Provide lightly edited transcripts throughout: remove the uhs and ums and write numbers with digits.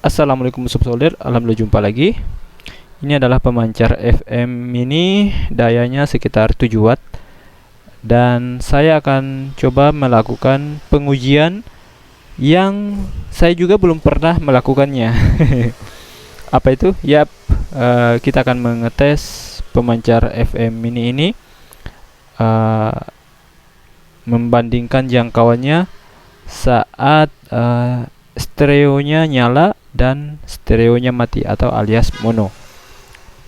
Assalamualaikum Sob Solder, alhamdulillah jumpa lagi. Ini adalah pemancar FM mini, dayanya sekitar 7 watt. Dan saya akan coba melakukan pengujian yang saya juga belum pernah melakukannya. Apa itu? Yap, kita akan mengetes pemancar FM mini ini, membandingkan jangkauannya saat stereonya nyala dan stereonya mati atau alias mono.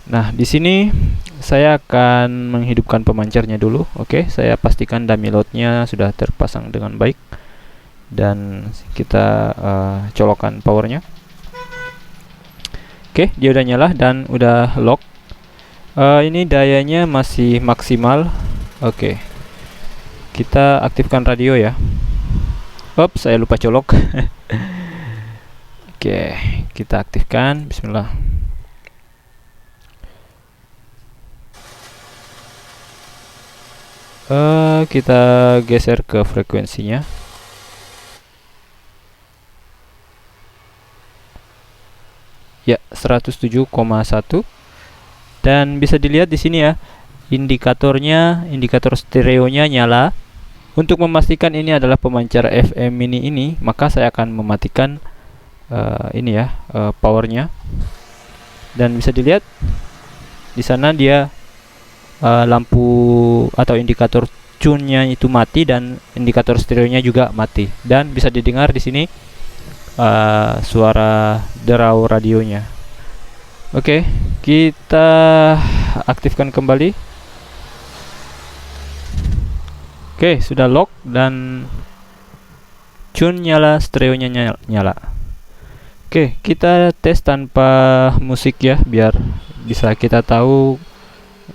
Nah, di sini saya akan menghidupkan pemancarnya dulu. Oke, saya pastikan dummy loadnya sudah terpasang dengan baik dan kita colokkan powernya. Oke, dia udah nyala dan udah lock. Ini dayanya masih maksimal. Oke, kita aktifkan radio ya. Oops, saya lupa colok. Oke, kita aktifkan. Bismillah. Kita geser ke frekuensinya. Ya, 107,1. Dan bisa dilihat di sini ya, indikator stereonya nyala. Untuk memastikan ini adalah pemancar FM mini ini, maka saya akan mematikan ini ya, powernya. Dan bisa dilihat di sana dia lampu atau indikator tune-nya itu mati dan indikator stereonya juga mati. Dan bisa didengar di sini suara derau radionya. Oke, kita aktifkan kembali. Oke, sudah lock dan tune nyala, stereonya nyala. Oke, kita tes tanpa musik ya, biar bisa kita tahu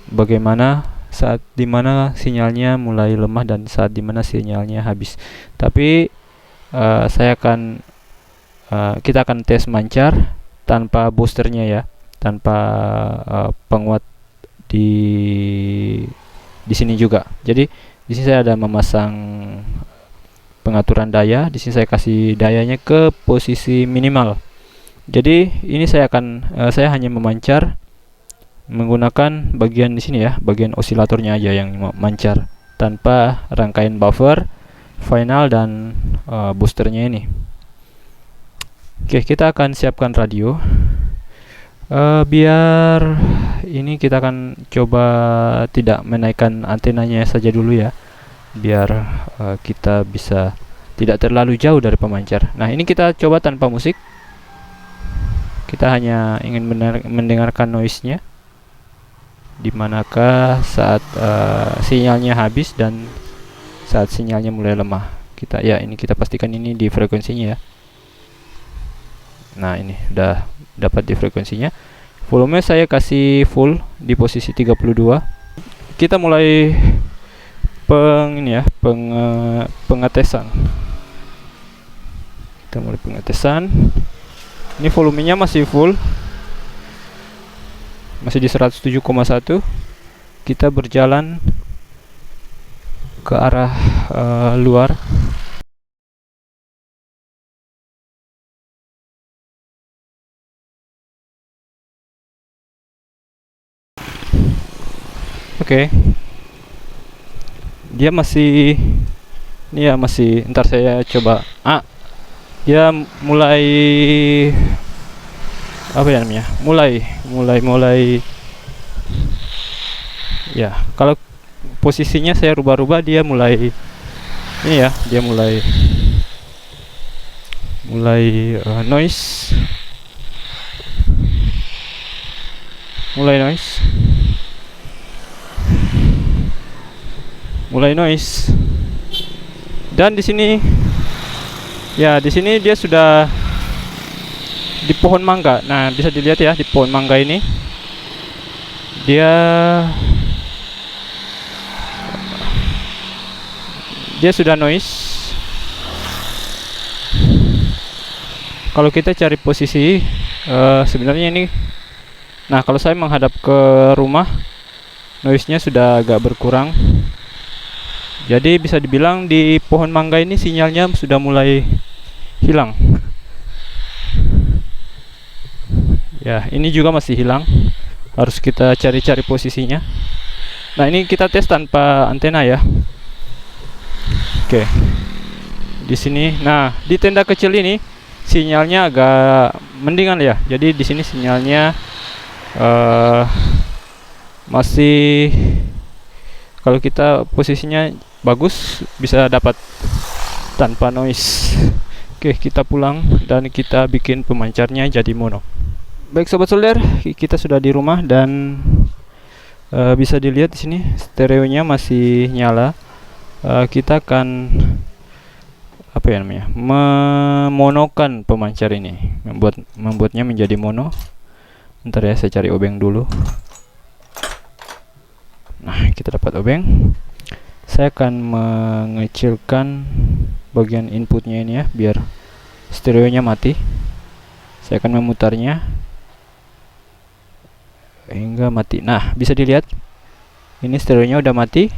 bagaimana saat dimana sinyalnya mulai lemah dan saat dimana sinyalnya habis. Tapi kita akan tes mancar tanpa boosternya ya, tanpa penguat di sini juga. Jadi di sini saya ada memasang pengaturan daya. Di sini saya kasih dayanya ke posisi minimal. Jadi ini saya hanya memancar menggunakan bagian di sini ya, bagian osilatornya aja yang memancar tanpa rangkaian buffer, final dan boosternya ini. Oke, kita akan siapkan radio. Biar ini kita akan coba tidak menaikkan antenanya saja dulu ya, biar kita bisa tidak terlalu jauh dari pemancar. Nah, ini kita coba tanpa musik. Kita hanya ingin mendengarkan noise-nya, dimanakah saat sinyalnya habis dan saat sinyalnya mulai lemah. Ini kita pastikan ini di frekuensinya ya. Nah, ini udah dapat di frekuensinya. Volume saya kasih full di posisi 32. Kita mulai pengetesan. Kita mulai pengetesan. Ini volumenya masih full, masih di 107,1. Kita berjalan ke arah luar. Oke. Dia masih ntar saya coba. Dia mulai apa ya namanya? Mulai ya, kalau posisinya saya rubah-rubah dia mulai ini ya, dia mulai noise. Mulai noise. Dan di sini dia sudah di pohon mangga. Nah, bisa dilihat ya, di pohon mangga ini dia sudah noise. Kalau kita cari posisi sebenarnya ini, nah kalau saya menghadap ke rumah, noise-nya sudah agak berkurang. Jadi bisa dibilang di pohon mangga ini sinyalnya sudah mulai hilang. Ya, ini juga masih hilang. Harus kita cari-cari posisinya. Nah, ini kita tes tanpa antena ya. Oke. Di sini. Nah, di tenda kecil ini sinyalnya agak mendingan ya. Jadi di sini sinyalnya masih, kalau kita posisinya bagus, bisa dapat tanpa noise. Oke, kita pulang dan kita bikin pemancarnya jadi mono. Baik sobat solder, kita sudah di rumah dan bisa dilihat di sini stereonya masih nyala. Kita akan apa ya namanya, memonokan pemancar ini, membuatnya menjadi mono. Ntar ya, saya cari obeng dulu. Nah, kita dapat obeng. Saya akan mengecilkan bagian inputnya ini ya, biar stereonya mati. Saya akan memutarnya hingga mati. Nah, bisa dilihat ini stereonya udah mati.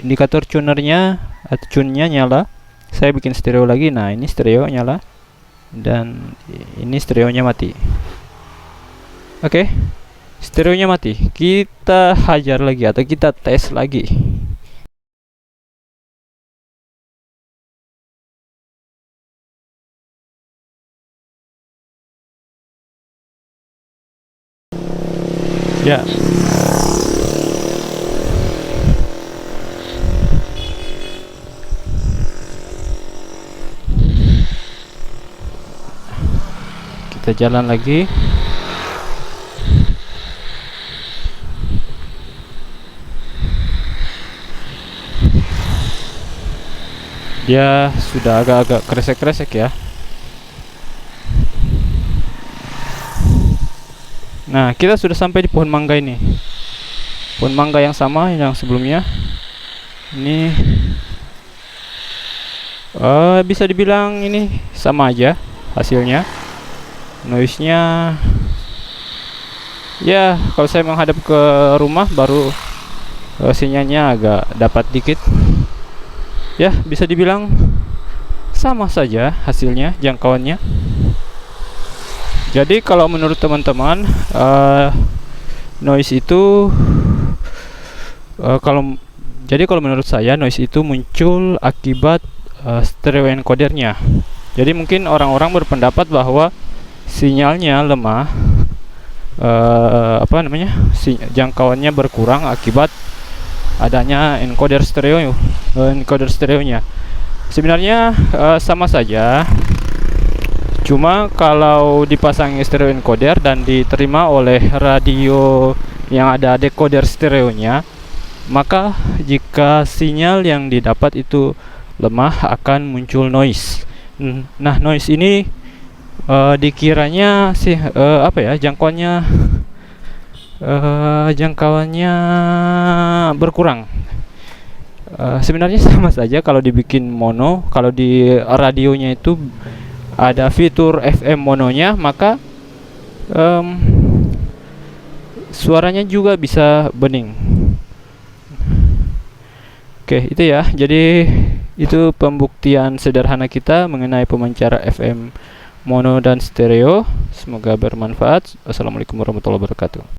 Indikator tunernya, tune-nya nyala. Saya bikin stereo lagi. Nah, ini stereo nyala dan ini stereonya mati. Oke, stereonya mati. Kita hajar lagi atau kita tes lagi. Ya. Kita jalan lagi. Dia sudah agak-agak kresek-kresek ya. Nah, kita sudah sampai di pohon mangga ini. Pohon mangga yang sama yang sebelumnya. Ini bisa dibilang ini sama aja hasilnya. Noise-nya ya, kalau saya menghadap ke rumah baru sinyalnya agak dapat dikit. Ya, bisa dibilang sama saja hasilnya, jangkauannya. Jadi kalau menurut teman-teman, noise itu kalau menurut saya noise itu muncul akibat stereo encodernya. Jadi mungkin orang-orang berpendapat bahwa sinyalnya lemah, jangkauannya berkurang akibat adanya encoder stereonya. Sebenarnya sama saja. Cuma kalau dipasang stereo encoder dan diterima oleh radio yang ada decoder stereonya, maka jika sinyal yang didapat itu lemah akan muncul noise. Nah, noise ini dikiranya sih jangkauannya berkurang. Sebenarnya sama saja kalau dibikin mono. Kalau di radionya itu ada fitur FM mononya, maka suaranya juga bisa bening. Oke, itu ya. Jadi itu pembuktian sederhana kita mengenai pemancar FM mono dan stereo. Semoga bermanfaat. Assalamualaikum warahmatullahi wabarakatuh.